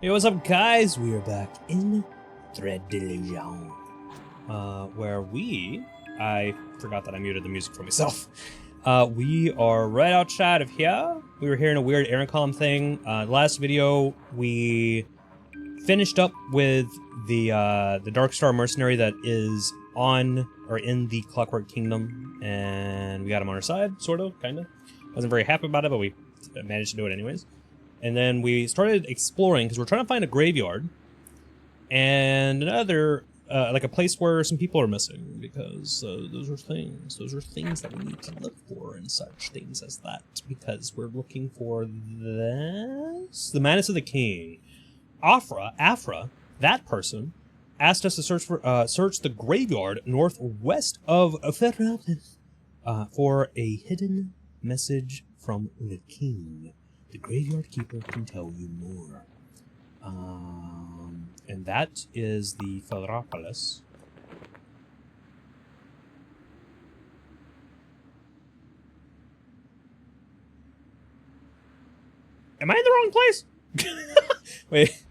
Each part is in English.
Hey, what's up, guys? We are back in Delusion, where I forgot that I muted the music for myself. We are right outside of here. We were hearing a weird errand column thing. Last video, we finished up with the Dark Star mercenary that is on, or in the Clockwork Kingdom, and we got him on our side, sort of, kind of. Wasn't very happy about it, but we managed to do it anyways. And then we started exploring, because we're trying to find a graveyard, and another, like a place where some people are missing, because those are things that we need to look for, and such things as that, because we're looking for this? The Madness of the King. Afra, that person, asked us to search the graveyard northwest of Ferralis, for a hidden message from the king. The graveyard keeper can tell you more. And that is the Ferralis. Am I in the wrong place? Wait.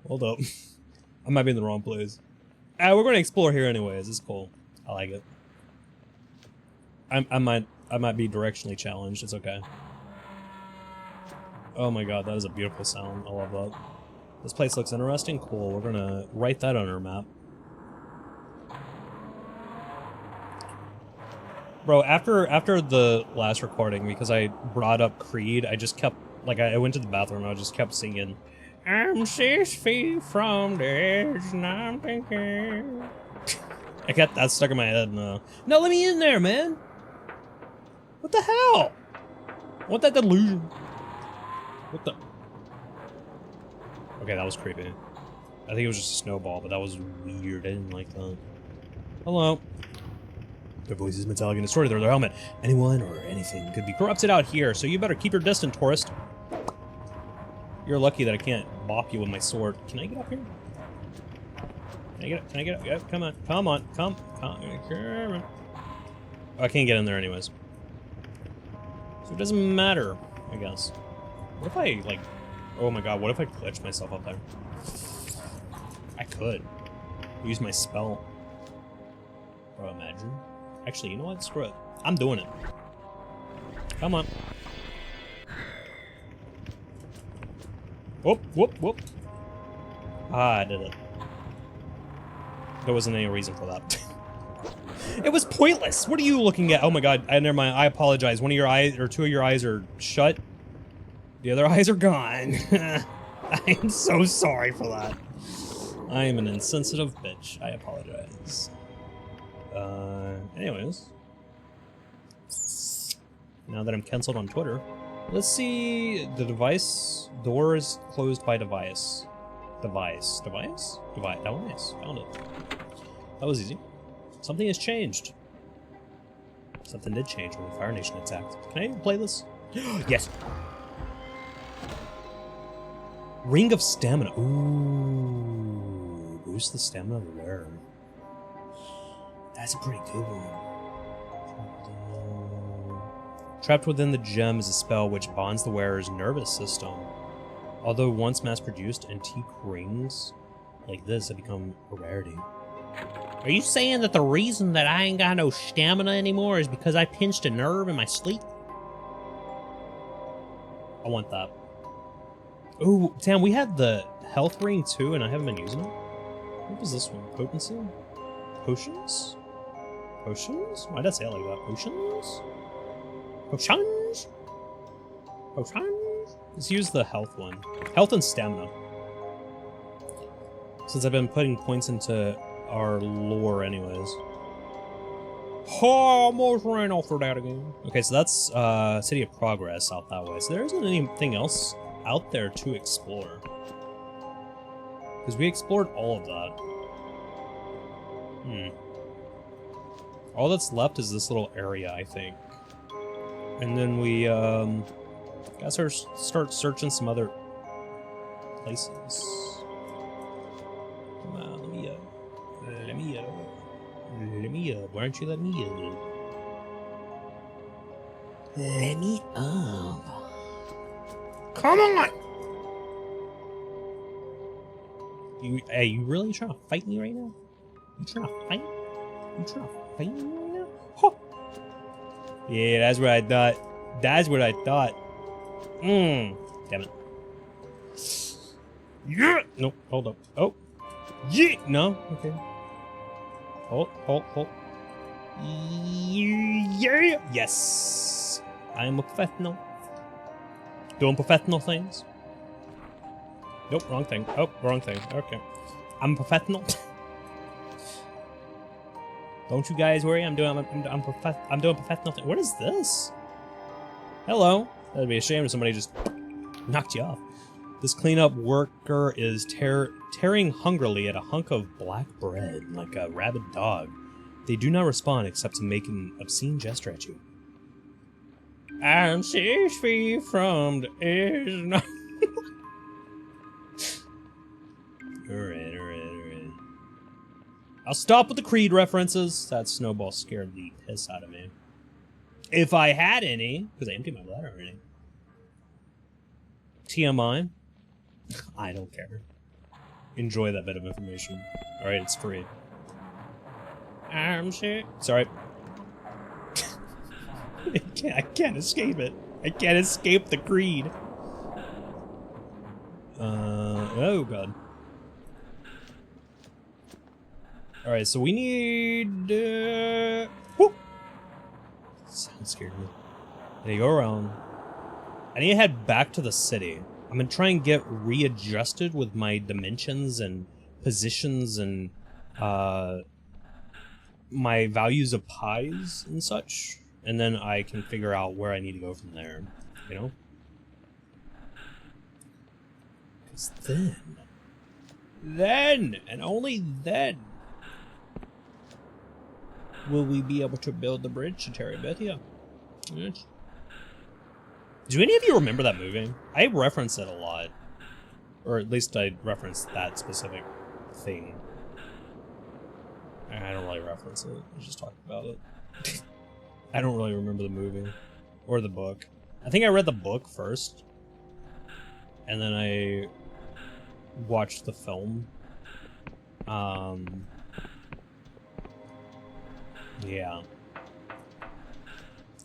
Hold up. I might be in the wrong place. We're going to explore here anyways. It's cool. I like it. I might be directionally challenged. It's okay. Oh my god, that is a beautiful sound. I love that. This place looks interesting. Cool. We're gonna write that on our map. Bro, after the last recording, because I brought up Creed, I just kept, like, I went to the bathroom and I just kept singing, I'm 6 feet from the edge and I'm thinking. I got that stuck in my head now. No, let me in there, man! What the hell? I want that delusion. What the? Okay, that was creepy. I think it was just a snowball, but that was weird. I didn't like that. Hello. Their voice is metallic and distorted. They're their helmet. Anyone or anything could be corrupted out here, so you better keep your distance, tourist. You're lucky that I can't bop you with my sword. Can I get up here? Can I get up? Can I get up? Yeah, come on. Come on. Come on. I can't get in there anyways. So it doesn't matter, I guess. What if I, like... Oh my god, what if I glitch myself up there? I could. Use my spell. Bro, imagine. Actually, you know what? Screw it. I'm doing it. Come on. Whoop, whoop, whoop. Ah, I did it. There wasn't any reason for that. It was pointless! What are you looking at? Oh my god, never mind. I apologize. One of your eyes, or two of your eyes are shut. The other eyes are gone. I'm so sorry for that. I am an insensitive bitch. I apologize. Anyways. Now that I'm cancelled on Twitter, let's see. The device door is closed by device. Device. That one is. Found it. That was easy. Something has changed. Something did change when the Fire Nation attacked. Can I even play this? Yes. Ring of Stamina. Ooh. Boost the stamina of the wearer. That's a pretty good one. Trapped within the gem is a spell which bonds the wearer's nervous system. Although once mass-produced, antique rings like this have become a rarity. Are you saying that the reason that I ain't got no stamina anymore is because I pinched a nerve in my sleep? I want that. Ooh, damn, we had the health ring too, and I haven't been using it. What was this one? Potency? Potions? Potions? Why'd I say it like that? Potions? Potions? Potions? Let's use the health one. Health and stamina. Since I've been putting points into our lore anyways. Oh, almost ran off for that again. Okay, so that's City of Progress out that way. So there isn't anything else out there to explore. Because we explored all of that. All that's left is this little area, I think. And then we gotta start searching some other places. Come on, let me up. Let me up. Let me up. Why don't you let me up? Let me up. Come on! Hey, you really trying to fight me right now? You trying to fight? You trying to fight me right now? Huh. Yeah, that's what I thought. That's what I thought. Damn it. Yeah. Nope. Hold up. Oh. Yeah. No. Okay. Hold. Yeah. Yes. I am a professional. Doing professional things. Nope. Wrong thing. Oh, wrong thing. Okay. I'm a professional. Don't you guys worry. I'm doing professional things. What is this? Hello. That'd be a shame if somebody just knocked you off. This cleanup worker is tearing hungrily at a hunk of black bread like a rabid dog. They do not respond except to make an obscene gesture at you. I'm 6 feet from the edge. Alright. I'll stop with the Creed references. That snowball scared the piss out of me. If I had any, because I emptied my bladder already. TMI. I don't care. Enjoy that bit of information. Alright, it's free. I'm sick. Sorry. I can't escape it. I can't escape the Creed. Oh god. Alright, so we need... Whoop! Sound scared me. I need to go around. I need to head back to the city. I'm gonna try and get readjusted with my dimensions and positions and my values of pies and such, and then I can figure out where I need to go from there, you know? Because then, and only then, will we be able to build the bridge to Terabithia. Yes. Do any of you remember that movie? I reference it a lot. Or at least I reference that specific thing. I don't really reference it. I just talk about it. I don't really remember the movie. Or the book. I think I read the book first. And then I watched the film. Yeah.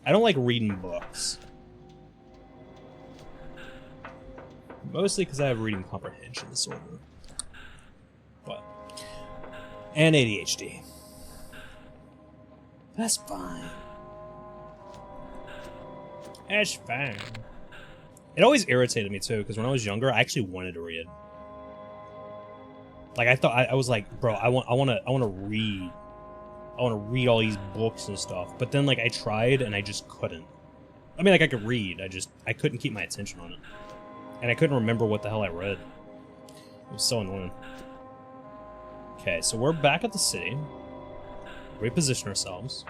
I don't like reading books. Mostly because I have reading comprehension disorder. But. And ADHD. That's fine. That's fine. It always irritated me too, because when I was younger, I actually wanted to read. Like I thought, I was like, bro, I want to read. I want to read all these books and stuff. But then, like, I tried and I just couldn't. I mean, like, I could read. I couldn't keep my attention on it. And I couldn't remember what the hell I read. It was so annoying. Okay, so we're back at the city. Reposition ourselves.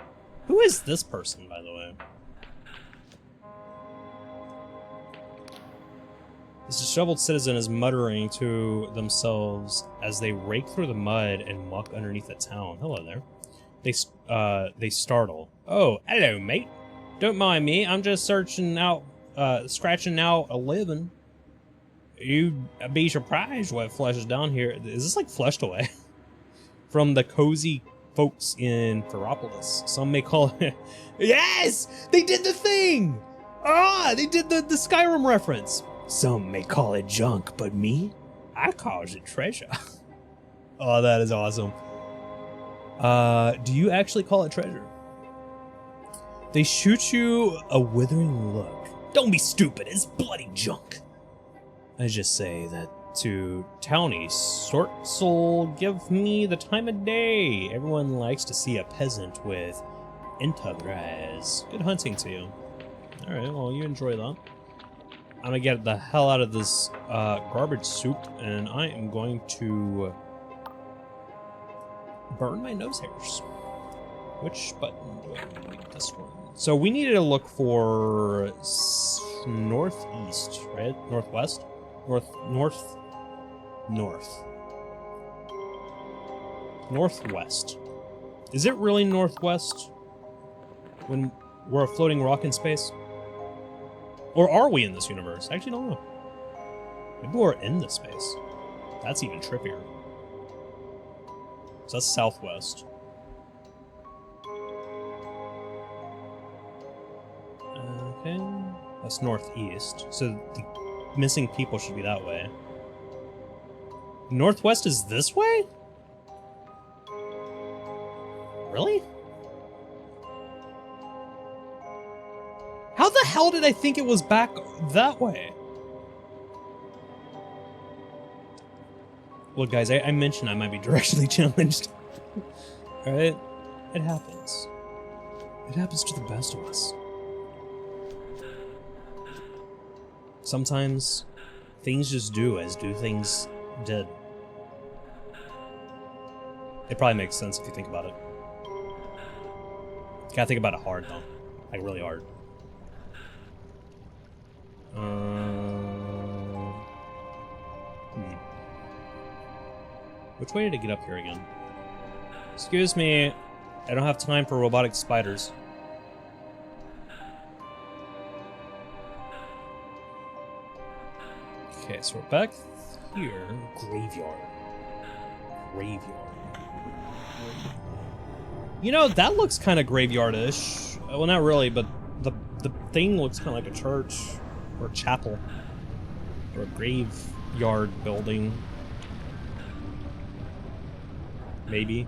Who is this person, by the way? This disheveled citizen is muttering to themselves as they rake through the mud and muck underneath the town. Hello there. They startle. Oh, hello, mate. Don't mind me. I'm just scratching out a living. You'd be surprised what flushes down here. Is this like flushed away? From the cozy folks in Ferropolis. Some may call it... Yes! They did the thing! Ah! They did the Skyrim reference. Some may call it junk, but me? I calls it treasure. Oh, that is awesome. Do you actually call it treasure? They shoot you a withering look. Don't be stupid, it's bloody junk. I just say that to Townie, Sortsel, give me the time of day. Everyone likes to see a peasant with enterprise. Good hunting to you. Alright, well, you enjoy that. I'm gonna get the hell out of this garbage soup, and I am going to burn my nose hairs. Which button do I need? This one. So we needed to look for northeast, right? Northwest? Northwest. Is it really northwest when we're a floating rock in space? Or are we in this universe? I actually don't know. Maybe we're in this space. That's even trippier. So that's southwest. Okay. That's northeast. So the missing people should be that way. Northwest is this way? Really? How the hell did I think it was back that way? Look, guys, I mentioned I might be directionally challenged. Alright? It happens. It happens to the best of us. Sometimes things just do as do things did. It probably makes sense if you think about it. Gotta think about it hard, though. Like, really hard. Which way did it get up here again? Excuse me, I don't have time for robotic spiders. Okay, so we're back here. Graveyard. Graveyard. You know, that looks kind of graveyard-ish. Well, not really, but the thing looks kind of like a church or a chapel or a graveyard building. Maybe.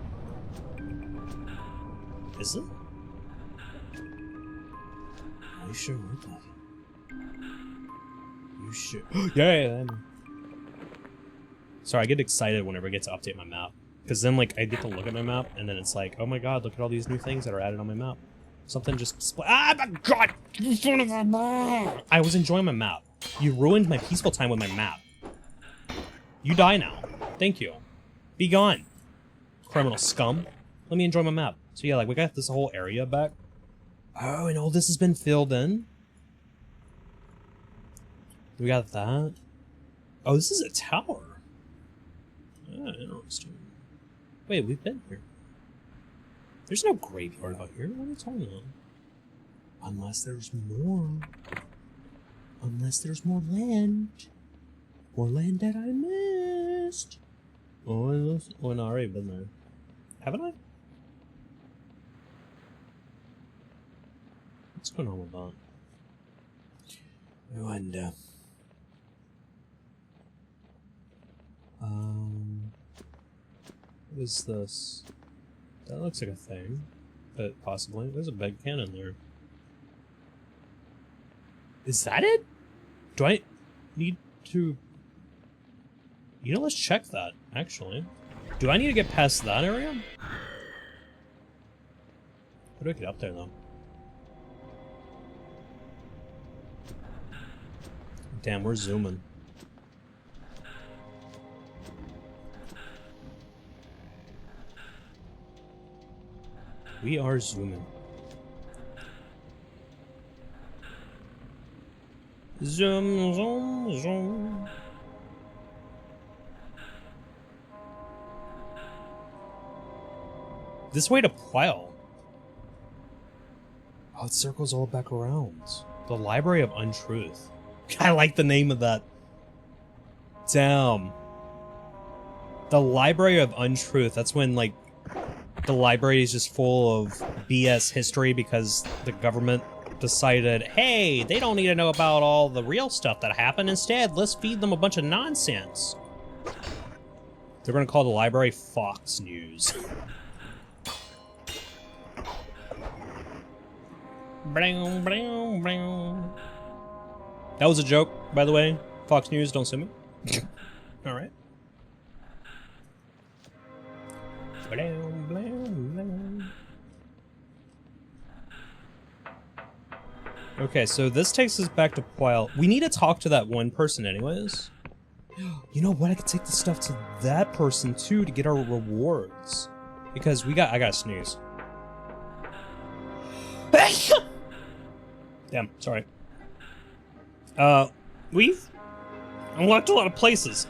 Is it? You sure look like it. You sure? Yeah. Sorry, I get excited whenever I get to update my map. Because then, like, I get to look at my map, and then it's like, oh my god, look at all these new things that are added on my map. Something just ah, my god! I was enjoying my map. You ruined my peaceful time with my map. You die now. Thank you. Be gone. Criminal scum. Let me enjoy my map. So yeah, like, we got this whole area back. Oh, and all this has been filled in? We got that. Oh, this is a tower. Ah, interesting. Wait, we've been here. There's no graveyard out here. What are you talking about? Unless there's more. Unless there's more land. More land that I missed. Oh, no, I've already been there. Haven't I? What's going on with that? I wonder. What is this? That looks like a thing. But possibly. There's a big cannon there. Is that it? Do I need to... You know, let's check that, actually. Do I need to get past that area? How do I get up there, though? Damn, we're zooming. We are zooming. Zoom, zoom, zoom. This way to Plow. Oh, it circles all back around. The Library of Untruth. I like the name of that. Damn. The Library of Untruth. That's when, like, the library is just full of BS history because the government decided, hey, they don't need to know about all the real stuff that happened. Instead, let's feed them a bunch of nonsense. They're gonna call the library Fox News. Bling, bling, bling. That was a joke, by the way. Fox News, don't sue me. Alright. Bling, bling, bling. Okay, so this takes us back to Plow. We need to talk to that one person anyways. You know what? I could take the stuff to that person too to get our rewards. Because I gotta sneeze. Damn, sorry. We've unlocked a lot of places.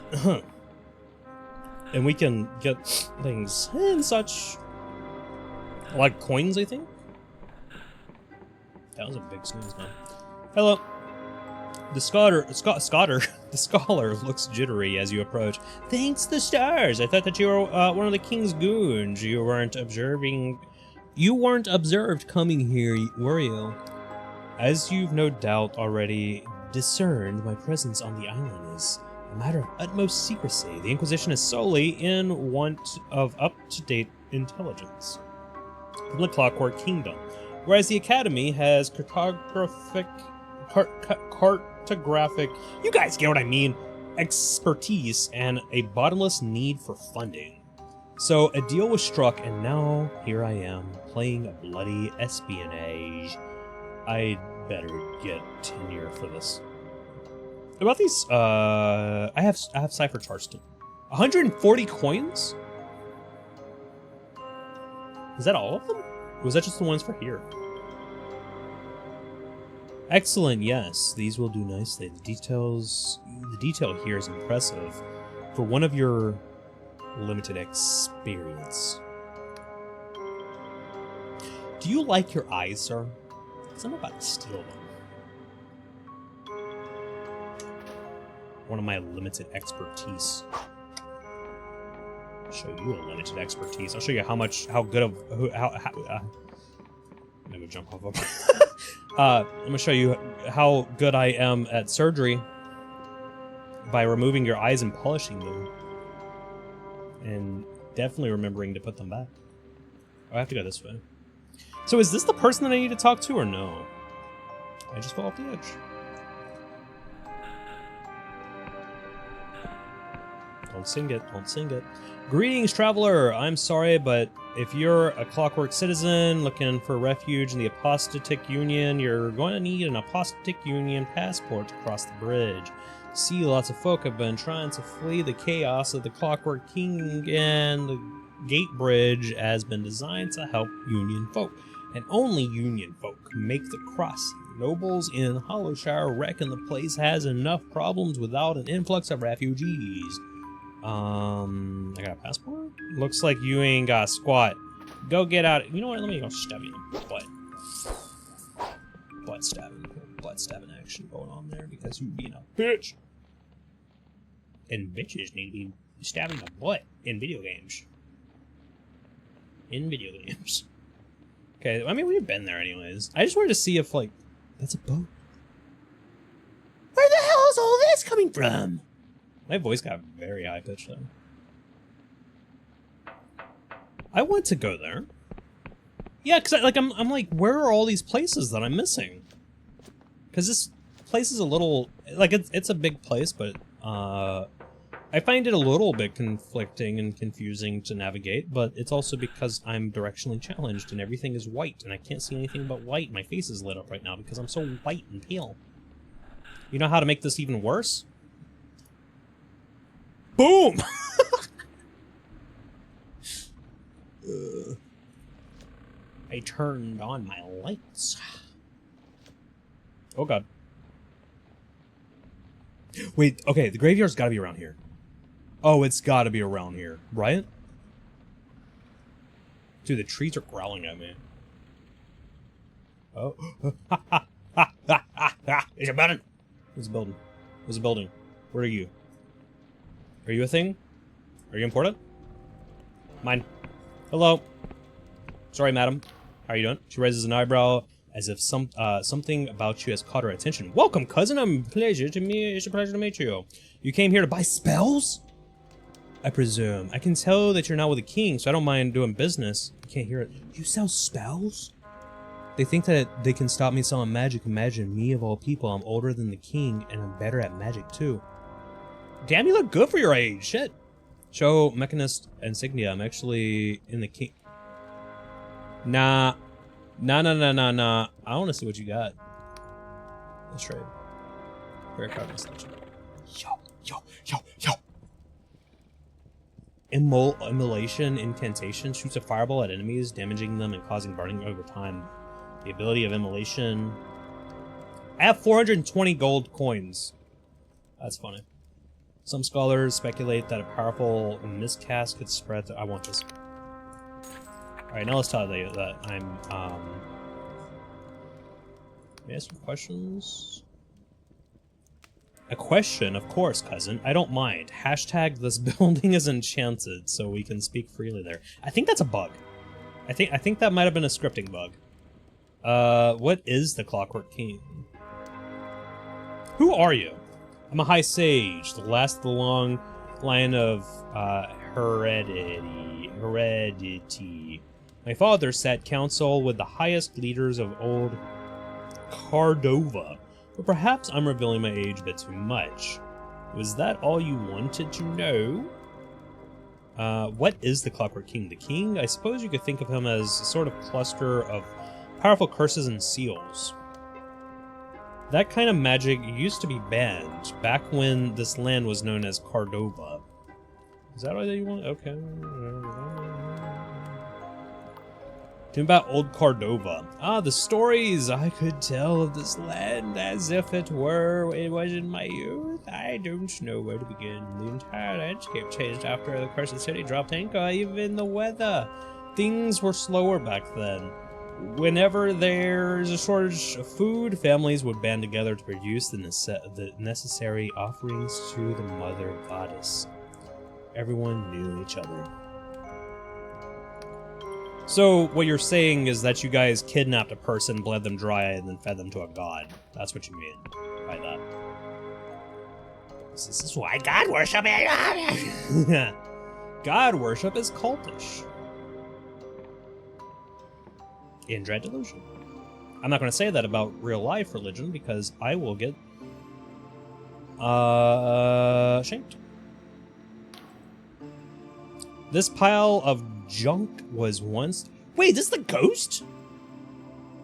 And we can get things and such. Like coins, I think? That was a big sneeze, man. Hello. The scholar looks jittery as you approach. Thanks the stars. I thought that you were one of the king's goons. You weren't observed coming here, were you? As you've no doubt already discerned, my presence on the island is a matter of utmost secrecy. The Inquisition is solely in want of up-to-date intelligence from the Clockwork Kingdom, whereas the Academy has cartographic, you guys get what I mean, expertise and a bottomless need for funding. So a deal was struck, and now here I am playing a bloody espionage. I'd better get tenure for this. About these, I have cipher charts too. 140 coins? Is that all of them? Or was that just the ones for here? Excellent, yes. These will do nicely. The detail here is impressive for one of your limited experience. Do you like your eyes, sir? Because I'm about to steal them. One of my limited expertise. I'll show you a limited expertise. I'll show you how good of, I'm gonna jump off of I'm gonna show you how good I am at surgery by removing your eyes and polishing them. And definitely remembering to put them back. Oh, I have to go this way. So is this the person that I need to talk to or no? I just fell off the edge. Don't sing it, don't sing it. Greetings, traveler. I'm sorry, but if you're a Clockwork citizen looking for refuge in the Apostatic Union, you're going to need an Apostatic Union passport to cross the bridge. See, lots of folk have been trying to flee the chaos of the Clockwork King, and the gate bridge has been designed to help Union folk. And only Union folk can make the crossing. Nobles in Hollowshire reckon the place has enough problems without an influx of refugees. I got a passport? Looks like you ain't got squat. Go get out. You know what? Let me go stab you in the butt. Butt stabbing action going on there because you being a bitch. And bitches need to be stabbing the butt in video games. Okay, I mean, we've been there anyways. I just wanted to see if, like, that's a boat. Where the hell is all this coming from? My voice got very high-pitched, though. I want to go there. Yeah, because I'm like, where are all these places that I'm missing? Because this place is a little... Like, it's a big place, but, I find it a little bit conflicting and confusing to navigate, but it's also because I'm directionally challenged and everything is white, and I can't see anything but white. My face is lit up right now because I'm so white and pale. You know how to make this even worse? Boom! I turned on my lights. Oh god. Wait, okay, the graveyard's gotta be around here. Oh, it's gotta be around here, right? Dude, the trees are growling at me. Oh. There's a building. There's a building. There's a building. Where are you? Are you a thing? Are you important? Mine. Hello. Sorry, madam. How are you doing? She raises an eyebrow as if something about you has caught her attention. Welcome, cousin. It's a pleasure to meet you. You came here to buy spells? I presume. I can tell that you're not with the king, so I don't mind doing business. You can't hear it. You sell spells? They think that they can stop me selling magic. Imagine me, of all people. I'm older than the king, and I'm better at magic, too. Damn, you look good for your age. Shit. Show Mechanist insignia. I'm actually in the king. Nah. Nah. I want to see what you got. Let's trade. Fair card selection. Yo. Immolation incantation shoots a fireball at enemies, damaging them and causing burning over time. The ability of immolation. I have 420 gold coins. That's funny. Some scholars speculate that a powerful miscast could spread to... I want this. Alright, now let's tell you that I'm, May I ask some questions? A question, of course, cousin. I don't mind. Hashtag this building is enchanted, so we can speak freely there. I think that's a bug. I think that might have been a scripting bug. What is the Clockwork King? Who are you? I'm a high sage, the last of the long line of heredity. My father sat council with the highest leaders of old Khorvohh. But perhaps I'm revealing my age a bit too much. Was that all you wanted to know? What is the Clockwork King? The king? I suppose you could think of him as a sort of cluster of powerful curses and seals. That kind of magic used to be banned back when this land was known as Khorvohh. Is that all that you want? Okay. Tell me about old Khorvohh. Ah, the stories I could tell of this land as if it was in my youth. I don't know where to begin. The entire landscape changed after the Crescent City dropped anchor, even the weather. Things were slower back then. Whenever there's a shortage of food, families would band together to produce the necessary offerings to the mother goddess. Everyone knew each other. So, what you're saying is that you guys kidnapped a person, bled them dry, and then fed them to a god. That's what you mean by that. This is why god worship is... God worship is cultish. In Dread Delusion. I'm not going to say that about real-life religion, because I will get... shamed. This pile of junk was once... Wait, this is the ghost?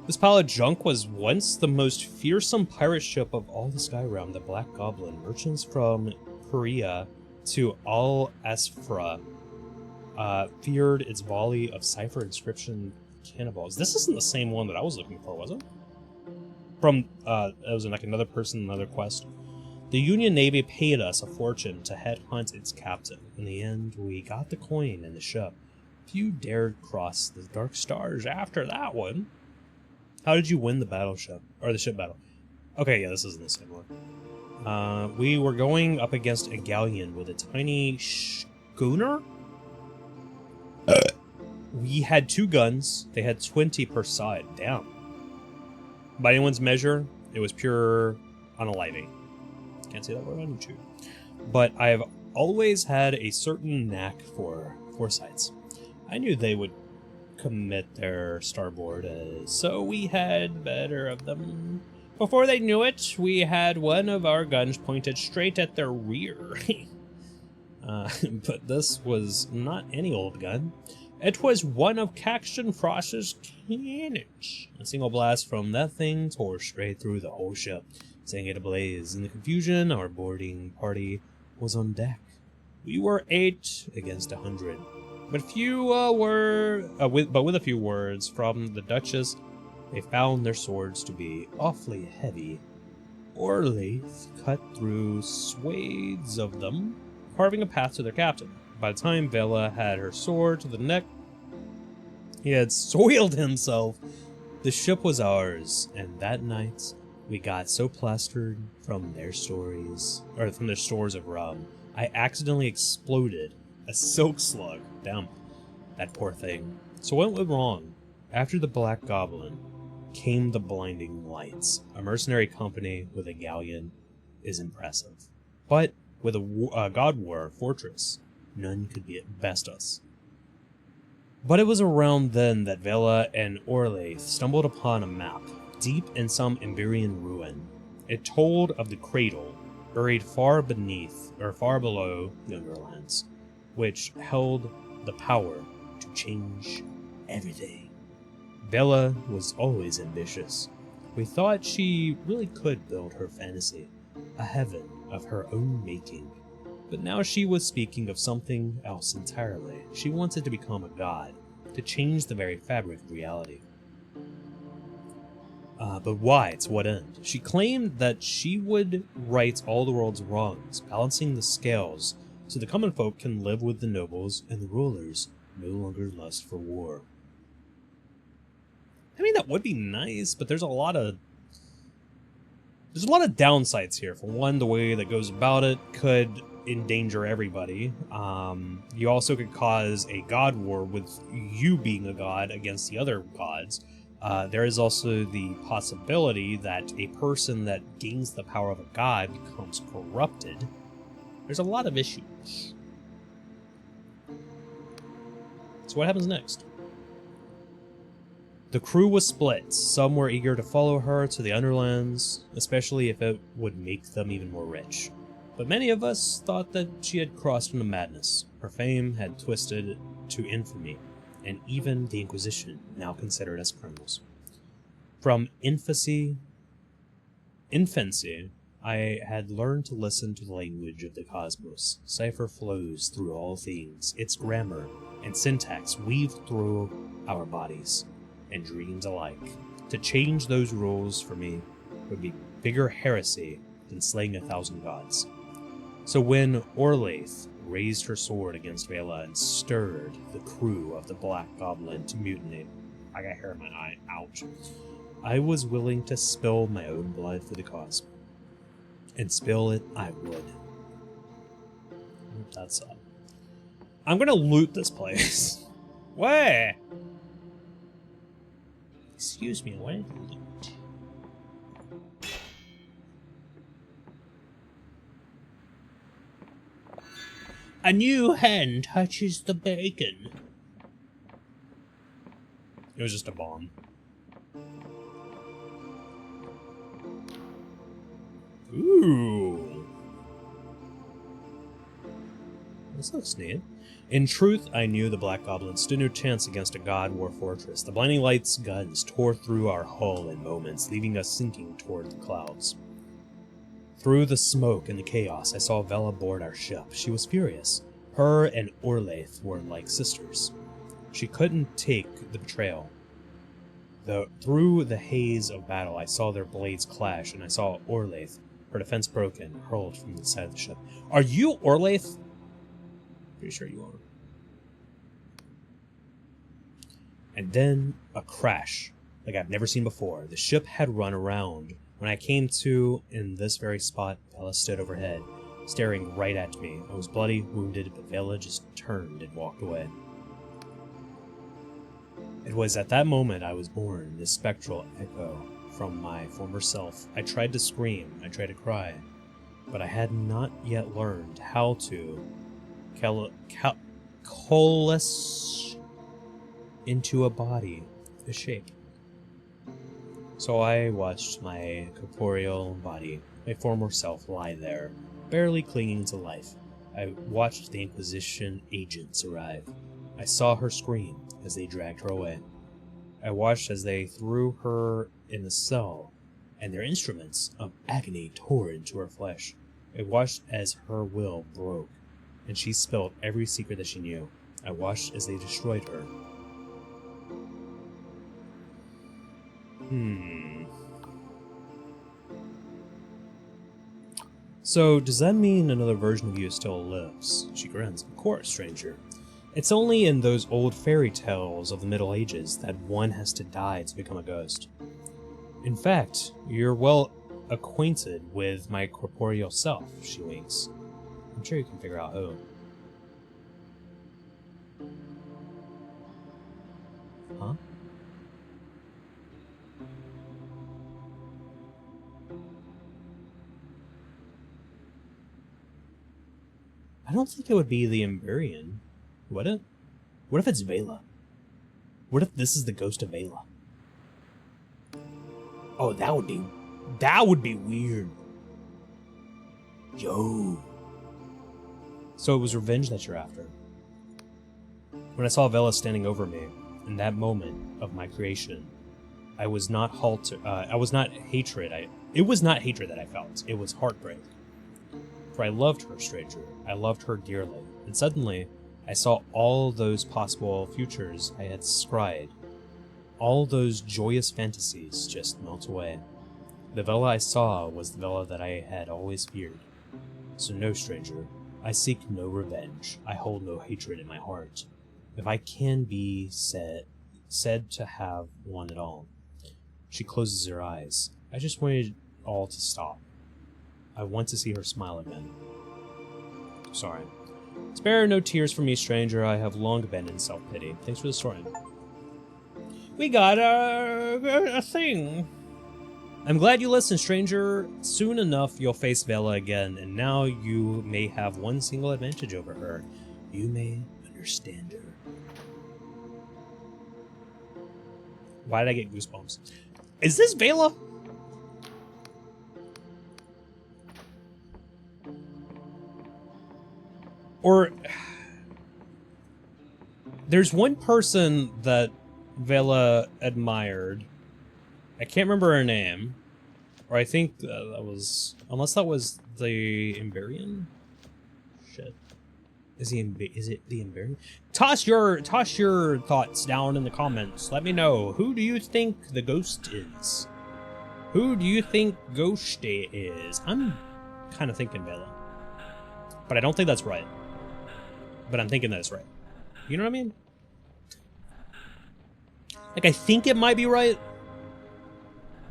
This pile of junk was once the most fearsome pirate ship of all the sky realm, the Black Goblin. Merchants from Korea to Al Asfra feared its volley of cipher inscription cannonballs. This isn't the same one that I was looking for, was it? From, it was like another person, another quest. The Union Navy paid us a fortune to headhunt its captain. In the end, we got the coin and the ship. Few dared cross the dark stars after that one. How did you win the battleship? Or the ship battle? Okay, yeah, this isn't the same one. We were going up against a galleon with a tiny schooner? We had 2 guns. They had 20 per side. Damn. By anyone's measure, it was pure unaliving. Can't say that word on YouTube. But I've always had a certain knack for foresights. I knew they would commit their starboard, so we had better of them. Before they knew it, we had one of our guns pointed straight at their rear. But this was not any old gun. It was one of Caxton Frost's cannons. A single blast from that thing tore straight through the whole ship, setting it ablaze. In the confusion, our boarding party was on deck. We were 8 against 100. But with a few words from the Duchess, they found their swords to be awfully heavy. Orlaith cut through swathes of them, carving a path to their captain. By the time Vela had her sword to the neck, he had soiled himself. The ship was ours, and that night we got so plastered from their stories, or from their stores of rum, I accidentally exploded a silk slug. Damn, that poor thing. So what went wrong? After the Black Goblin came the Blinding Lights. A mercenary company with a galleon is impressive, but with a God War fortress, none could best us. But it was around then that Vela and Orlaith stumbled upon a map, deep in some Iberian ruin. It told of the cradle, buried far below the Underlands, which held the power to change everything. Vela was always ambitious. We thought she really could build her fantasy, a heaven of her own making. But now she was speaking of something else entirely. She wanted to become a god, to change the very fabric of reality. But why? To what end? She claimed that she would right all the world's wrongs, balancing the scales, so the common folk can live with the nobles and the rulers no longer lust for war. I mean, that would be nice, but there's a lot of There's a lot of downsides here. For one, the way that goes about it could endanger everybody. You also could cause a god war with you being a god against the other gods. There is also the possibility that a person that gains the power of a god becomes corrupted. There's a lot of issues. So what happens next? The crew was split. Some were eager to follow her to the Underlands, especially if it would make them even more rich. But many of us thought that she had crossed into madness. Her fame had twisted to infamy, and even the Inquisition now considered us criminals. From infancy, I had learned to listen to the language of the cosmos. Cipher flows through all things. Its grammar and syntax weave through our bodies and dreams alike. To change those rules for me would be bigger heresy than slaying 1,000 gods. So when Orlaith raised her sword against Vela and stirred the crew of the Black Goblin to mutiny, I got hair in my eye, ouch, I was willing to spill my own blood for the cause. And spill it I would. That's up. I'm gonna loot this place. Where? Excuse me, what? Loot. A new hen touches the bacon. It was just a bomb. Ooh. This looks neat. In truth, I knew the Black Goblin stood no chance against a god war fortress. The blinding light's guns tore through our hull in moments, leaving us sinking toward the clouds. Through the smoke and the chaos, I saw Vela board our ship. She was furious. Her and Orlaith were like sisters. She couldn't take the betrayal. Through the haze of battle, I saw their blades clash, and I saw Orlaith, her defense broken, hurled from the side of the ship. Are you Orlaith? Pretty sure you are. And then a crash, like I've never seen before. The ship had run around. When I came to, in this very spot, Vela stood overhead, staring right at me. I was bloody, wounded, but Vela just turned and walked away. It was at that moment I was born, this spectral echo from my former self. I tried to scream, I tried to cry, but I had not yet learned how to coalesce into a body, a shape. So I watched my corporeal body, my former self, lie there, barely clinging to life. I watched the Inquisition agents arrive. I saw her scream as they dragged her away. I watched as they threw her in the cell, and their instruments of agony tore into her flesh. I watched as her will broke, and she spilled every secret that she knew. I watched as they destroyed her. So, does that mean another version of you still lives? She grins. Of course, stranger. It's only in those old fairy tales of the Middle Ages that one has to die to become a ghost. In fact, you're well acquainted with my corporeal self, she winks. I'm sure you can figure out who. Huh? I don't think it would be the Emberian. Would it? What if it's Vela? What if this is the ghost of Vela? Oh, that would be weird. Yo. So it was revenge that you're after. When I saw Vela standing over me, in that moment of my creation, I was not hatred. It was not hatred that I felt. It was heartbreak. For I loved her, stranger. I loved her dearly. And suddenly, I saw all those possible futures I had scryed. All those joyous fantasies just melt away. The Vela I saw was the Vela that I had always feared. So no, stranger. I seek no revenge. I hold no hatred in my heart. If I can be said to have one at all. She closes her eyes. I just wanted all to stop. I want to see her smile again. Sorry. Spare no tears from me, stranger. I have long abandoned self-pity. Thanks for the story. We got a thing. I'm glad you listened, stranger. Soon enough, you'll face Vela again, and now you may have one single advantage over her. You may understand her. Why did I get goosebumps? Is this Vela? Or... There's one person that Vela admired. I can't remember her name. Or I think that was... Unless that was the Emberian? Shit. Is it the Emberian? Toss your thoughts down in the comments. Let me know. Who do you think the ghost is? Who do you think Ghosty is? I'm kind of thinking Vela. But I don't think that's right. But I'm thinking that's right. You know what I mean? Like, I think it might be right.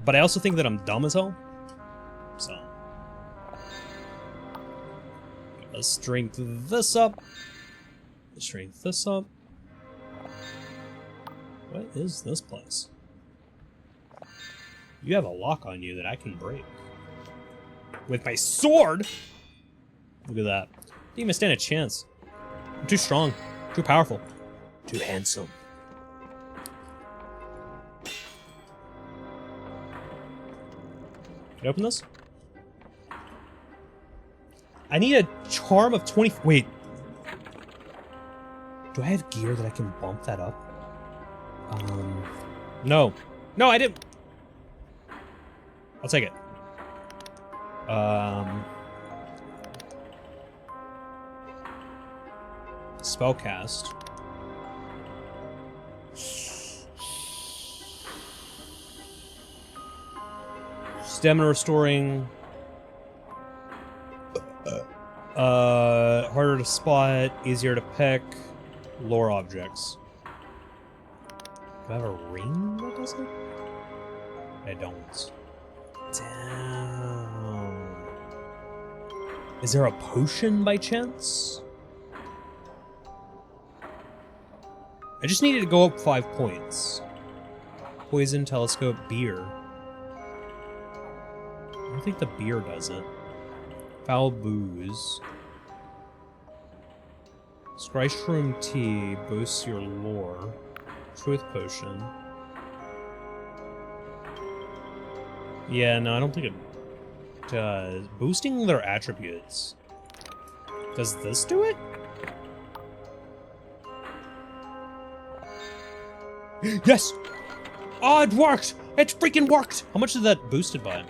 But I also think that I'm dumb as hell. So. Let's drink this up. Let's drink this up. What is this place? You have a lock on you that I can break. With my sword? Look at that. Didn't even stand a chance. I'm too strong. Too powerful. Too handsome. Can I open this? I need a charm of 20... Wait. Do I have gear that I can bump that up? No. No, I didn't. I'll take it. Spellcast. Stamina restoring. Harder to spot, easier to pick, lore objects. Do I have a ring that does it? I don't. Damn. Is there a potion by chance? I just needed to go up 5 points. Poison, telescope, beer. I don't think the beer does it. Foul booze. Scryshroom tea boosts your lore. Truth potion. Yeah, no, I don't think it does. Boosting their attributes. Does this do it? Yes! Oh, it worked! It freaking worked! How much is that boosted by?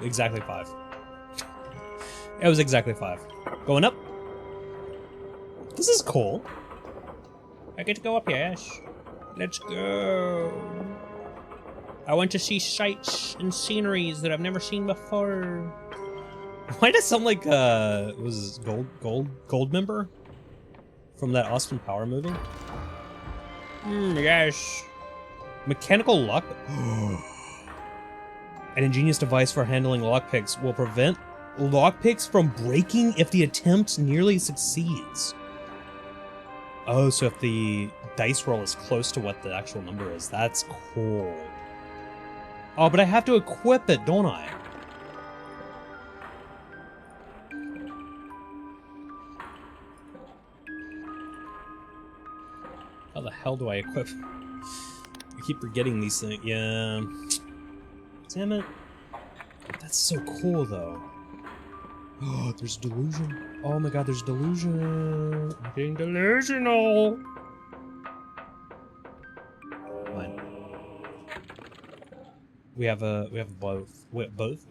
Exactly 5. It was exactly 5. Going up. This is cool. I get to go up, yes. Let's go. I want to see sights and sceneries that I've never seen before. Why does it sound like was Goldmember from that Austin Power movie? Yes. Mechanical lock. An ingenious device for handling lockpicks will prevent lockpicks from breaking if the attempt nearly succeeds. Oh, so if the dice roll is close to what the actual number is, that's cool. Oh, but I have to equip it, don't I? How the hell do I equip? I keep forgetting these things. Yeah. Damn it. That's so cool, though. Oh, there's Delusion. Oh my god, there's Delusion. I'm getting delusional. Fine. We have both. Wait, both,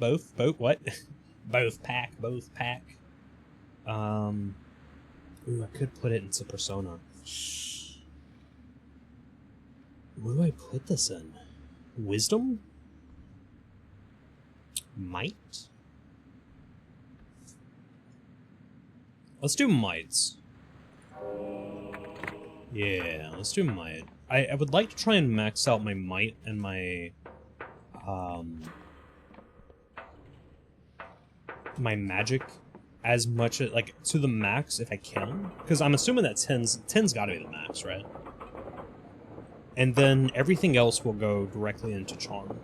what? both pack. Ooh, I could put it into Persona. What do I put this in? Wisdom? Might? Let's do mights. Yeah, let's do might. I would like to try and max out my might and my my magic as much as, like, to the max if I can, because I'm assuming that 10's got to be the max, right? And then everything else will go directly into charm.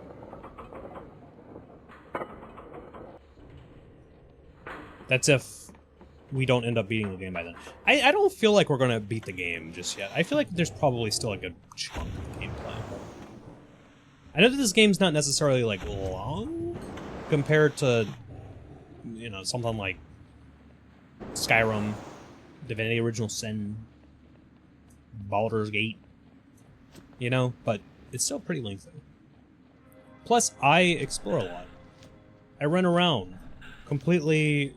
That's if we don't end up beating the game by then. I don't feel like we're going to beat the game just yet. I feel like there's probably still a good chunk of gameplay. I know that this game's not necessarily, like, long compared to, you know, something like Skyrim, Divinity Original Sin, Baldur's Gate, you know, but it's still pretty lengthy. Plus, I explore a lot. I run around, completely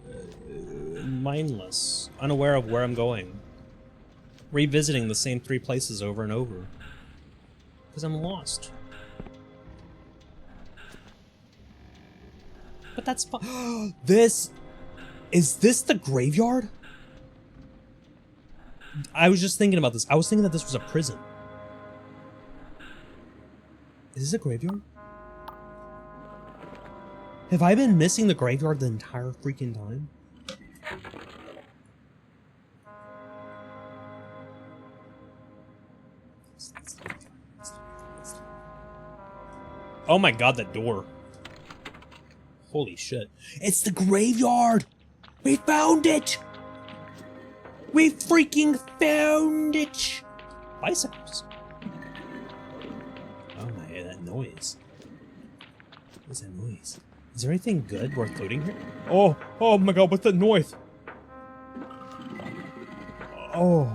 mindless, unaware of where I'm going, revisiting the same 3 places over and over, because I'm lost. But that's fun. Is this the graveyard? I was just thinking about this. I was thinking that this was a prison. Is this a graveyard? Have I been missing the graveyard the entire freaking time? Oh my god, that door. Holy shit. It's the graveyard! We found it! We freaking found it! Bicycles. Oh my, that noise. What's that noise? Is there anything good worth looting here? Oh my god, what's that noise? Oh.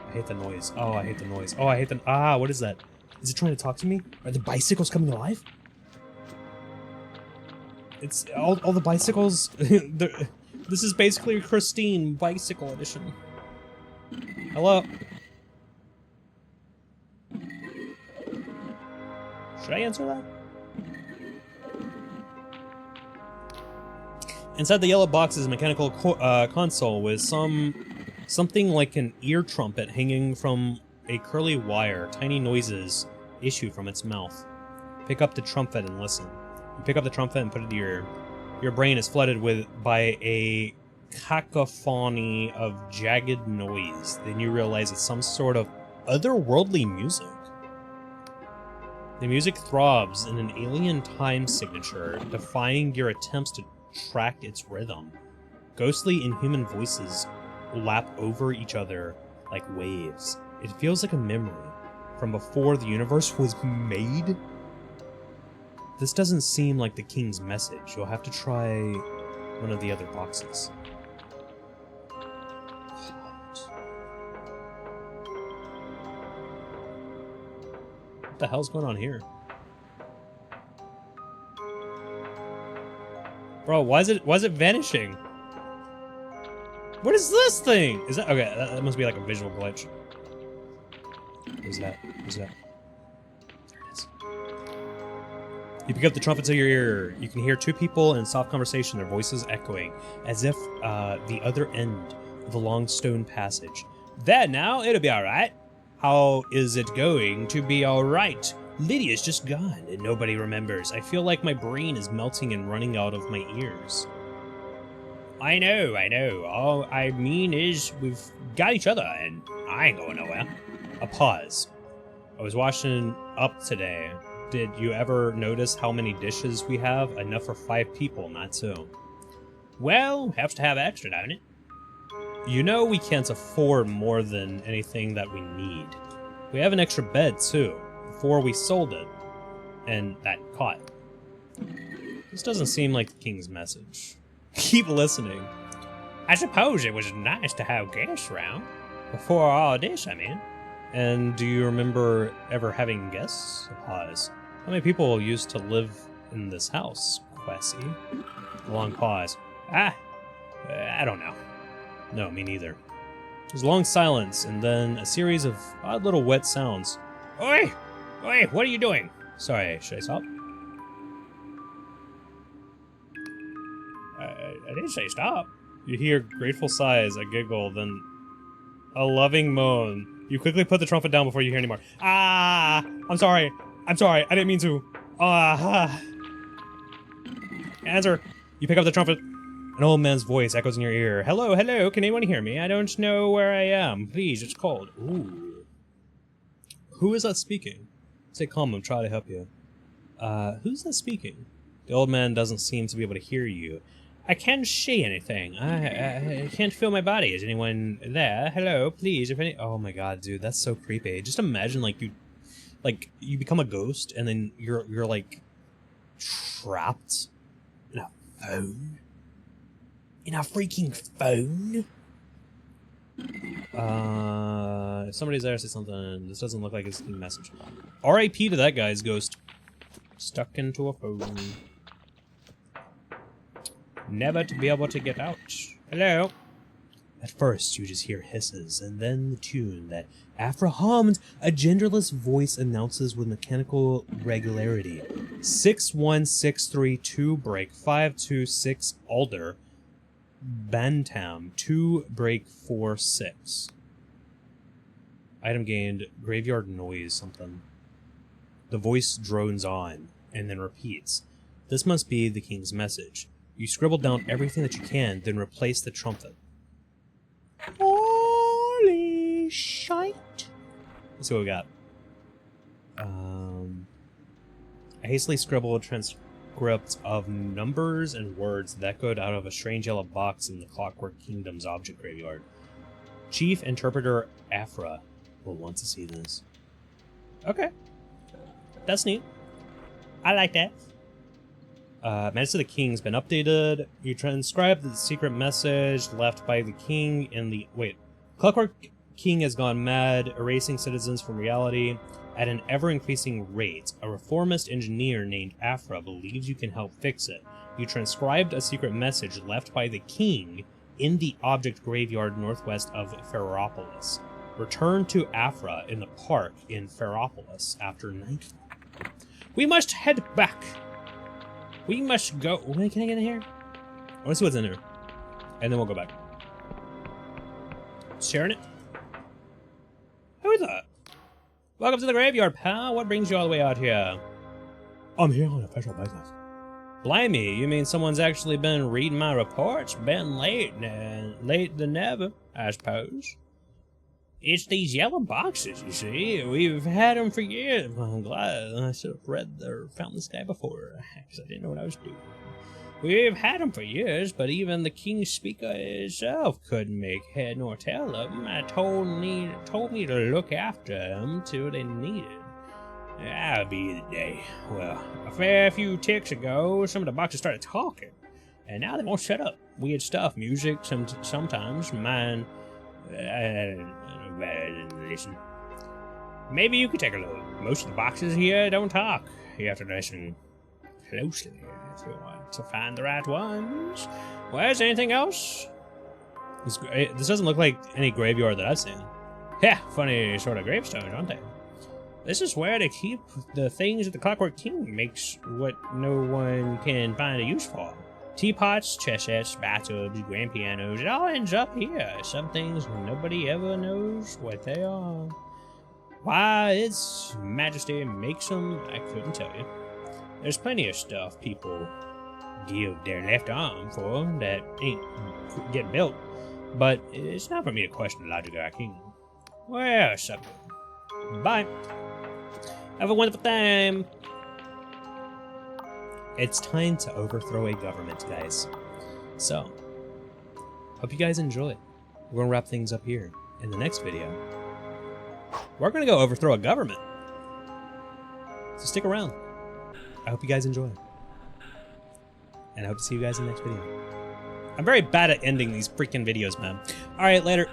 I hate the noise. Oh, I hate the noise. Oh, I hate the... Ah, what is that? Is it trying to talk to me? Are the bicycles coming alive? It's... All the bicycles... This is basically a Christine Bicycle Edition. Hello? Should I answer that? Inside the yellow box is a mechanical console with something like an ear trumpet hanging from a curly wire. Tiny noises issue from its mouth. Pick up the trumpet and listen. You pick up the trumpet and put it to your ear. Your brain is flooded by a cacophony of jagged noise. Then you realize it's some sort of otherworldly music. The music throbs in an alien time signature, defying your attempts to track its rhythm. Ghostly inhuman voices lap over each other like waves. It feels like a memory from before the universe was made. This doesn't seem like the king's message. You'll have to try one of the other boxes. What the hell's going on here? Bro, why is it vanishing? What is this thing? Is that okay? That must be like a visual glitch. Who's that? Who's that? There it is. You pick up the trumpet to your ear. You can hear 2 people in soft conversation, their voices echoing, as if the other end of the long stone passage. There now, it'll be alright. How is it going to be alright? Lydia's just gone, and nobody remembers. I feel like my brain is melting and running out of my ears. I know. All I mean is, we've got each other, and I ain't going nowhere. A pause. I was washing up today. Did you ever notice how many dishes we have? Enough for 5 people, not 2. Well, have to have extra, don't it? You know we can't afford more than anything that we need. We have an extra bed, too, before we sold it. And that cot. This doesn't seem like the king's message. Keep listening. I suppose it was nice to have guests around. Before all this, I mean. And do you remember ever having guests? A pause. How many people used to live in this house, Quessy? A long pause. I don't know. No, me neither. There's a long silence, and then a series of odd little wet sounds. Oi! Oi, what are you doing? Sorry, should I stop? I didn't say stop. You hear grateful sighs, a giggle, then a loving moan. You quickly put the trumpet down before you hear any more. Ah! I'm sorry. I'm sorry. I didn't mean to. Answer. You pick up the trumpet. An old man's voice echoes in your ear. Hello, hello. Can anyone hear me? I don't know where I am. Please, it's cold. Ooh. Who is that speaking? Stay calm. I'm trying to help you. Who's that speaking? The old man doesn't seem to be able to hear you. I can't see anything. I can't feel my body. Is anyone there? Hello, please, if any— Oh my god, dude, that's so creepy. Just imagine, like, you become a ghost, and then you're like, trapped in a phone? In a freaking phone? If somebody's there, say something. This doesn't look like it's a message. R.I.P. to that guy's ghost. Stuck into a phone. Never to be able to get out. Hello? At first, you just hear hisses, and then the tune that Afra hummed, a genderless voice announces with mechanical regularity. 61632 break 526 Alder. Bantam 2 break 46. Item gained, graveyard noise something. The voice drones on, and then repeats. This must be the king's message. You scribble down everything that you can, then replace the trumpet. Holy shite! Let's see what we got. I hastily scribble a transcript of numbers and words that echoed out of a strange yellow box in the Clockwork Kingdom's object graveyard. Chief Interpreter Afra will want to see this. Okay. That's neat. I like that. Message to the King's been updated. You transcribe the secret message left by the King in the— Wait. Clockwork King has gone mad, erasing citizens from reality at an ever-increasing rate. A reformist engineer named Afra believes you can help fix it. You transcribed a secret message left by the King in the object graveyard northwest of Ferropolis. Return to Afra in the park in Ferropolis after nightfall. We must head back. We must go— Can I get in here? I want to see what's in here. And then we'll go back. Sharing it? Who is that? Welcome to the graveyard, pal. What brings you all the way out here? I'm here on official business. Blimey, you mean someone's actually been reading my reports? Been late than never, I suppose. It's these yellow boxes, you see. We've had them for years. Well, I'm glad I should have read or found this guy before, because I didn't know what I was doing. We've had them for years, but even the King's Speaker himself couldn't make head nor tail of them. Told me to look after them till they needed. That'll be the day. Well, a fair few ticks ago, some of the boxes started talking, and now they won't shut up. Weird stuff, music, sometimes. Mine, listen. Maybe you could take a look. Most of the boxes here don't talk. You have to listen closely if you want to find the right ones. Where's anything else? This doesn't look like any graveyard that I've seen. Yeah, funny sort of gravestones, aren't they? This is where they keep the things that the Clockwork King makes what no one can find a use for. Teapots, chess sets, bathtubs, grand pianos, it all ends up here. Some things nobody ever knows what they are. Why its majesty makes them, I couldn't tell you. There's plenty of stuff people give their left arm for that ain't getting built, but it's not for me to question the logic of our king. Well, suck it. Bye. Have a wonderful time. It's time to overthrow a government, guys. So, hope you guys enjoy. We're gonna wrap things up here. In the next video, we're gonna go overthrow a government. So stick around. I hope you guys enjoy. And I hope to see you guys in the next video. I'm very bad at ending these freaking videos, man. Alright, later.